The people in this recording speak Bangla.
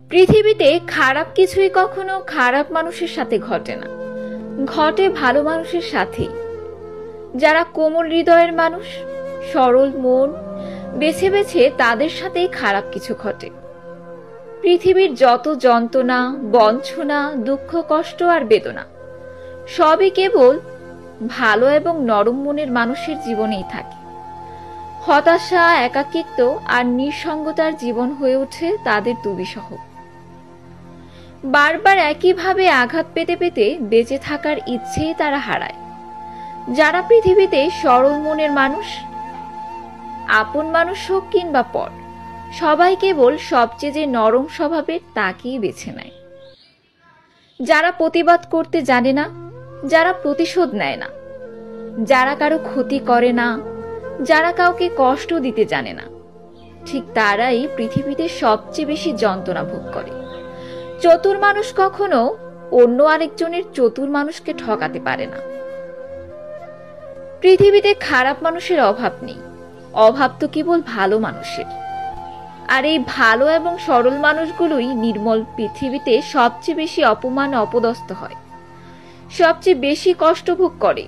পৃথিবীতে খারাপ কিছুই কখনো খারাপ মানুষের সাথে ঘটে না, ঘটে ভালো মানুষের সাথেই। যারা কোমল হৃদয়ের মানুষ, সরল মন, বেছে বেছে তাদের সাথেই খারাপ কিছু ঘটে। পৃথিবীর যত যন্ত্রণা, বঞ্চনা, দুঃখ, কষ্ট আর বেদনা সবই কেবল ভালো এবং নরম মনের মানুষের জীবনেই থাকে। হতাশা, একাকিত্ব আর নিঃসঙ্গতার জীবন হয়ে ওঠে তাদের দুর্বিষহ। বারবার একইভাবে আঘাত পেতে পেতে বেঁচে থাকার ইচ্ছেই তারা হারায়। যারা পৃথিবীতে সরল মনের মানুষ, আপন মানুষ হোক কিংবা পর, সবাই কেবল সবচেয়ে যে নরম স্বভাবের তাকেই বেছে নেয়। যারা প্রতিবাদ করতে জানে না, যারা প্রতিশোধ নেয় না, যারা কারো ক্ষতি করে না, যারা কাউকে কষ্ট দিতে জানে না, ঠিক তারাই পৃথিবীতে সবচেয়ে বেশি যন্ত্রণা ভোগ করে। চতুর মানুষ কখনো অন্য আরেকজনের চতুর মানুষকে ঠকাতে পারে না। পৃথিবীতে খারাপ মানুষের অভাব নেই, অভাব তো কেবল ভালো মানুষের। আর এই ভালো এবং সরল মানুষগুলোই নির্মল পৃথিবীতে সবচেয়ে বেশি অপমান অপদস্থ হয়, সবচেয়ে বেশি কষ্ট ভোগ করে।